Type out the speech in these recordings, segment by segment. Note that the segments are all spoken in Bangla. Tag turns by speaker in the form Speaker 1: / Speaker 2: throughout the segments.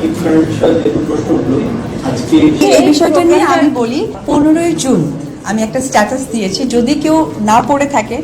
Speaker 1: শাকিব খানের বিষয়ে যে প্রশ্ন উঠলো আজকে
Speaker 2: এই বিষয়টা নিয়ে আমি বলি 15 জুন আমি একটা স্ট্যাটাস দিয়েছি, যদি কেউ না পড়ে থাকে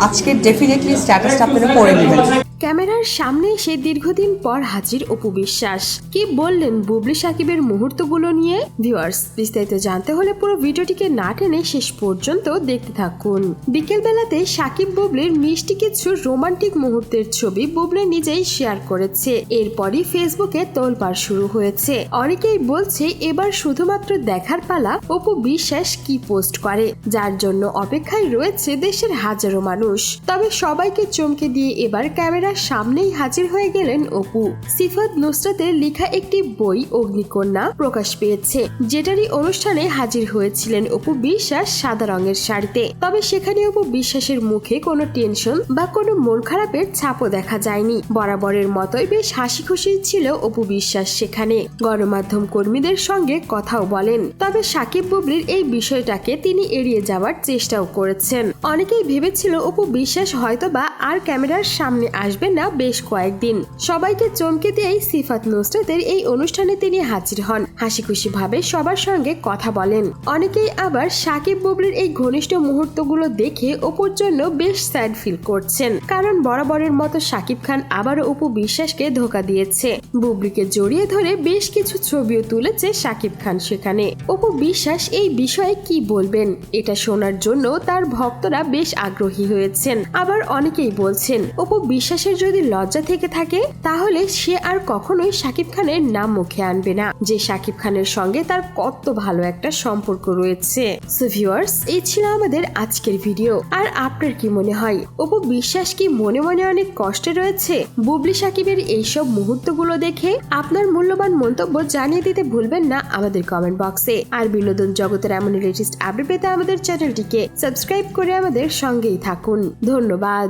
Speaker 2: আজকে ডেফিনেটলি স্ট্যাটাসটা আপনারা পড়ে নেবেন।
Speaker 3: ক্যামেরার সামনে এসে দীর্ঘদিন পর হাজির অপু বিশ্বাস। কি বললেন বুবলি সাকিবের মুহূর্তগুলো নিয়ে? ভিউয়ার্স, বিস্তারিত জানতে হলে পুরো ভিডিওটিকে না টেনে শেষ পর্যন্ত দেখতে থাকুন। বিকেল বেলাতে সাকিব বুবলির মিষ্টি কিছু রোমান্টিক মুহূর্তের ছবি বুবলি নিজেই শেয়ার করেছে। এরপরই ফেসবুকে তোলপাড় শুরু হয়েছে। অনেকেই বলছে এবার শুধুমাত্র দেখার পালা অপু বিশ্বাস কি পোস্ট করে, যার জন্য অপেক্ষায় রয়েছে দেশের হাজারো মানুষ। তবে সবাইকে চমকে দিয়ে এবার ক্যামেরা সামনেই হাজির হয়ে গেলেন অপু। সিফাত নুসরাতের লেখা একটি বই অগ্নিকন্যা প্রকাশ পেয়েছে, যেটারই অনুষ্ঠানে হাজির হয়েছিলেন অপু বিশ্বাস সাদা রঙের শাড়িতে। তবে সেখানে অপু বিশ্বাসের মুখে কোনো টেনশন বা কোনো মন খারাপের ছাপও দেখা যায়নি। বরাবরের মতোই বেশ হাসি খুশি ছিল অপু বিশ্বাস সেখানে। গণমাধ্যম কর্মীদের সঙ্গে কথাও বলেন। তবে সাকিব বুবলির এই বিষয়টাকে তিনি এড়িয়ে যাওয়ার চেষ্টাও করেছেন। অনেকেই ভেবেছিল অপু বিশ্বাস হয়তোবা আর ক্যামেরার সামনে আসবে না বেশ কয়েকদিন। সবাইকে চমকে দিয়েই সিফাত নুসরাতের এই অনুষ্ঠানে তিনি হাজির হন। হাসি খুশি ভাবে সবার সঙ্গে কথা বলেন। অনেকেই আবার সাকিব বুবলির এই ঘনিষ্ঠ মুহূর্তগুলো দেখে অপুর জন্য বেশ স্যাড ফিল করছেন, কারণ বরাবরের মতো সাকিব খান আবারও অপু বিশ্বাসকে ধোঁকা দিয়েছে। বুবলিকে জড়িয়ে ধরে বেশ কিছু ছবিও তুলেছে সাকিব খান সেখানে। অপু বিশ্বাস এই বিষয়ে কি বলবেন, এটা শোনার জন্য তার ভক্তরা বেশ আগ্রহী হয়েছেন। আবার অনেকেই বলছেন অপু বিশ্বাসের যদি লজ্জা থেকে থাকে তাহলে সে আর কখনোই সাকিব খানের নাম মুখে আনবে না, যে সাকিব খানের সঙ্গে তার কত ভালো একটা সম্পর্ক রয়েছে। সো ভিউয়ার্স, এই ছিল আমাদের আজকের ভিডিও। আর আপনার কি মনে হয়, অপু বিশ্বাস কি মনে মনে অনেক কষ্টে রয়েছে বুবলি সাকিবের এইসব মুহূর্তগুলো দেখে? আপনার মূল্যবান মন্তব্য জানিয়ে দিতে ভুলবেন না আমাদের কমেন্ট বক্সে। আর বিনোদন জগতের এমন লেটেস্ট আপডেট পেতে আমাদের চ্যানেলটিকে সাবস্ক্রাইব করে আমাদের সঙ্গেই থাকুন। ধন্যবাদ।